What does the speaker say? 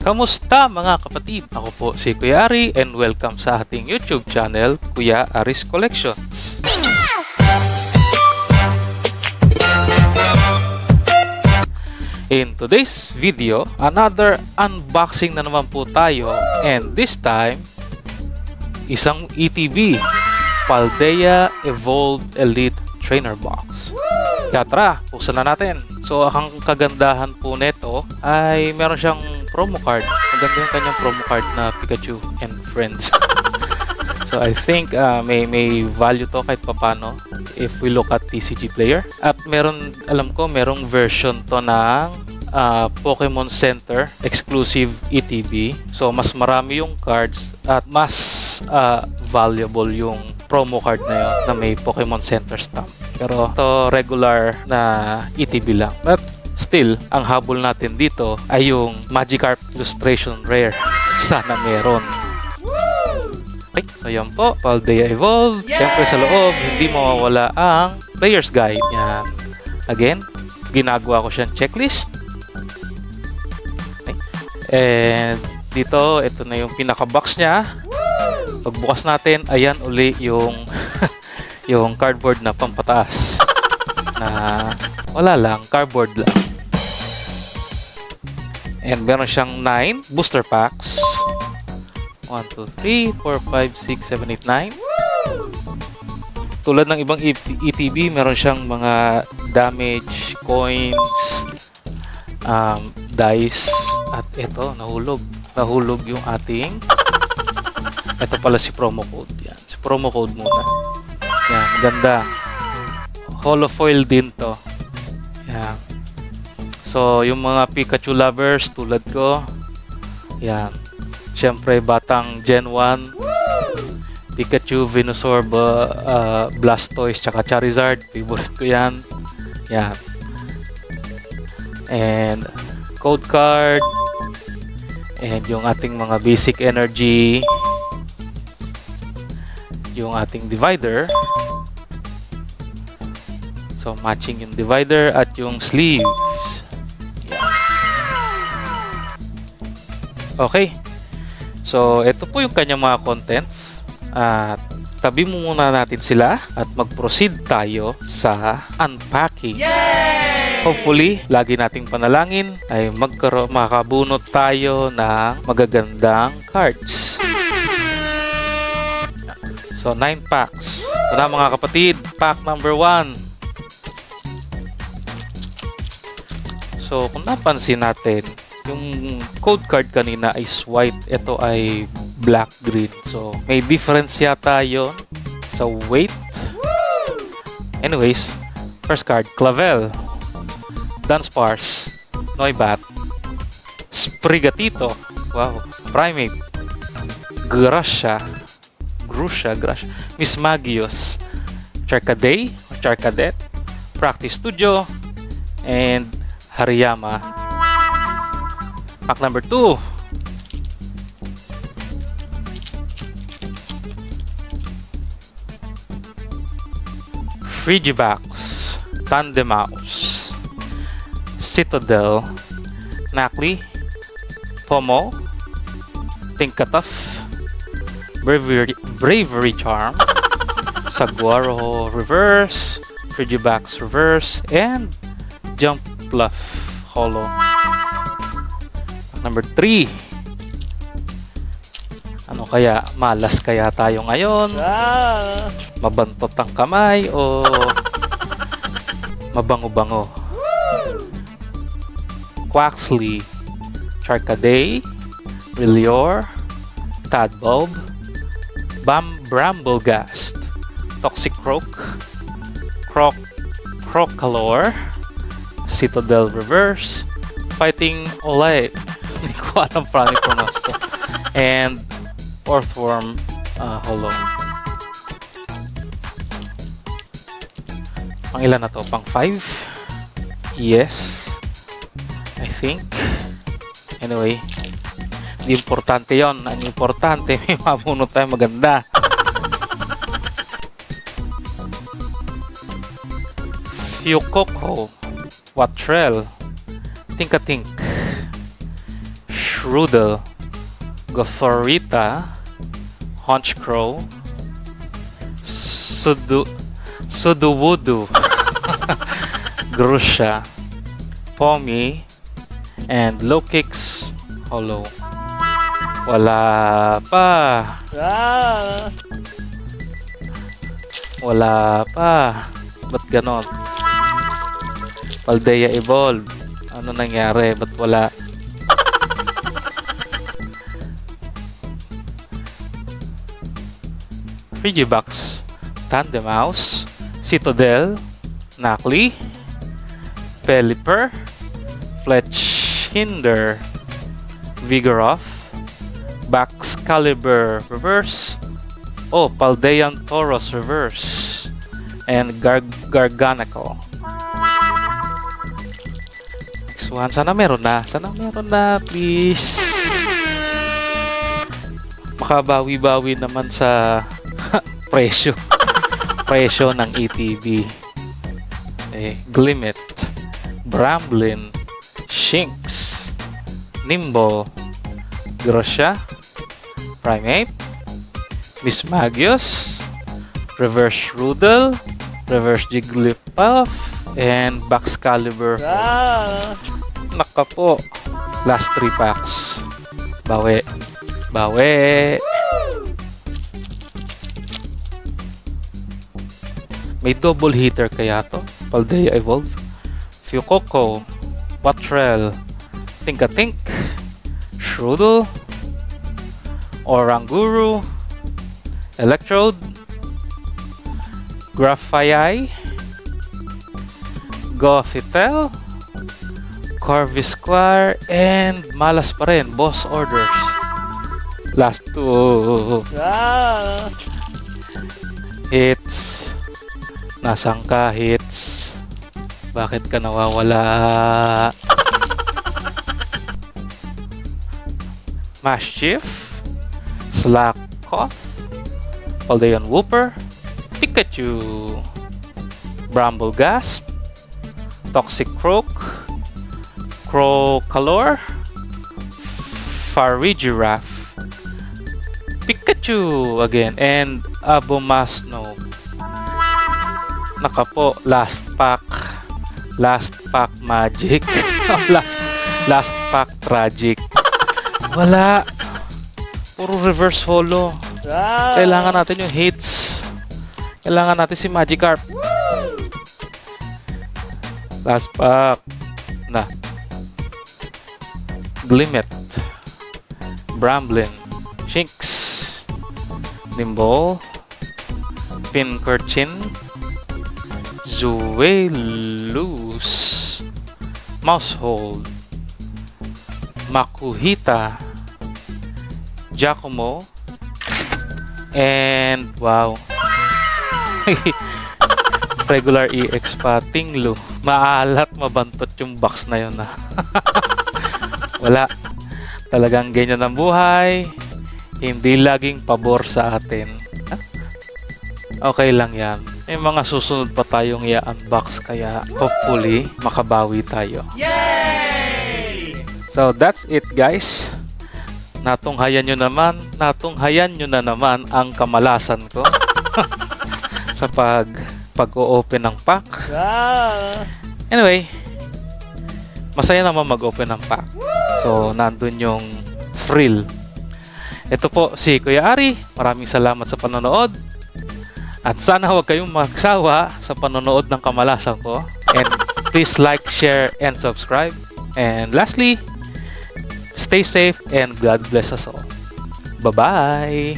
Kamusta mga kapatid? Ako po si Kuya Ari and welcome sa ating YouTube channel, Kuya Ari's Collection. In today's video, another unboxing na naman po tayo, and this time, isang ETB, Paldea Evolved Elite Trainer Box. Kaya tara, buksan na natin. So, ang kagandahan po nito ay meron siyang promo card. Maganda yung kanyang promo card na Pikachu and Friends. So, I think may value to kahit papano if we look at TCG Player. At meron, alam ko, merong version to ng Pokemon Center exclusive ETB. So, mas marami yung cards at mas valuable yung promo card na yun na may Pokemon Center stamp. Pero ito regular na ETB lang. But still, ang habol natin dito ay yung Magikarp Illustration Rare. Sana meron. Okay, so yan po, Paldea Evolved. Siyempre sa loob, hindi mawawala ang Player's Guide. Yan. Again, ginagawa ko siyang checklist. Okay. And dito, ito na yung pinaka-box niya. Pagbukas natin, ayan uli yung yung cardboard na pampataas na wala lang, cardboard lang. And meron siyang 9 booster packs. 1, 2, 3, 4, 5, 6, 7, 8, 9. Tulad ng ibang ETB, meron siyang mga damage, coins, dice, at ito, nahulog yung ating ito pala si promo code. Yan, si promo code muna. Yan, ganda. Holofoil din to. Yan. So, yung mga Pikachu lovers tulad ko, yan. Siyempre, batang Gen 1, Pikachu, Venusaur, Blastoise, tsaka Charizard. Favorite ko yan. Yan. And, code card. And yung ating mga basic energy. Yung ating divider. So, matching yung divider at yung sleeves. Yeah. Okay. So, ito po yung kanyang mga contents. At tabi mo muna natin sila at mag-proceed tayo sa unpacking. Yay! Hopefully, lagi nating panalangin ay makabunot tayo ng magagandang cards. So, 9 packs. Ito na mga kapatid, pack number 1. So, kung napansin natin, yung code card kanina is white. Ito ay black-green. So, may difference yata yun sa weight. Anyways, first card, Clavel, Dunsparce, Noibat, Sprigatito, wow, Primate, Grusha, Mismagius, Charcaday, Charcadet, Practice Studio, and Hariyama. Pack number 2. Frigibax, Tandemaus, Citadel, Nacli, Pomo, Tinkatuff, Bravery Charm, Saguaro Reverse, Frigibax Reverse, and Jump Bluff Holo. Number 3. Ano kaya? Malas kaya tayo ngayon? Mabantot ang kamay o mabango-bango? Quaxley, Charcaday, Brillior, Tadbulb, Bramblegast, Toxicroak, Crocalor, Citadel Reverse, Fighting Olay, hindi ko alam paano i-pronounce to, and Earthworm Holo. Pang ilan na to? Pang 5? Yes, I think. Anyway, hindi importante yon. Ang importante, may mabunot tayo maganda. Fuecoco, Watrel, Tinkatink, Rudel, Gothorita, Honchcrow, Sudowoodo, Grusha, Pommy, and Lokix Hollow. Wala pa. Wala pa. Ba't ganon? Paldea Evolve. Ano nangyari? Ba't wala? Frigibax, Tandemouse, Citadel, Nacli, Pelipper, Fletchinder, Vigoroth, Baxcalibur Reverse, Paldean Tauros Reverse, and Garganical. Next one, sana meron na. Sana meron na, please. Makabawi-bawi naman sa presyo. Presyo ng ETB. Glimmet, Bramblin, Shinx, Nimble, Grosha, Primeape, Mismagius, Reverse Rudel, Reverse Jigglypuff, and Baxcalibur. Naka po. Last 3 packs. Bawi. Bawi. May double hitter kaya to? Paldea Evolve, Fuecoco, Botrel, Tinkatink, Shroodle, Oranguru, Electrode, Grafaiai, Gothitelle, Corvisquire, and malas pa rin, Boss Orders. Last 2 hits. Nasaan ka, hits? Bakit ka nawawala? Maschiff, Slakoth, Paldean Wooper, Pikachu, Bramblegast, Toxicroak, Crocalor, Farigiraf, Pikachu again, and Abomasnow. Naka po, last pack magic. last pack tragic. Wala, puro reverse holo. Kailangan natin yung hits. Kailangan natin si Magikarp. Last pack na Glimmet, Bramblin, Shinx, Nimble, Pincurchin, Zuelus, Mousehold, Makuhita, Giacomo, and wow, regular EX pa, Tinglu. Maalat, mabantot yung box na yun. Wala, talagang ganyan ang buhay, hindi laging pabor sa atin. Okay lang yan. May mga susunod pa tayong i-unbox, kaya hopefully makabawi tayo. Yay! So that's it, guys. Natunghayan nyo na naman ang kamalasan ko sa pag-o-open ng pack. Anyway, masaya naman mag-open ng pack. So nandun yung thrill. Ito po si Kuya Ari. Maraming salamat sa panonood. At sana huwag kayong magsawa sa panonood ng kamalasan ko. And please like, share, and subscribe. And lastly, stay safe and God bless us all. Bye-bye!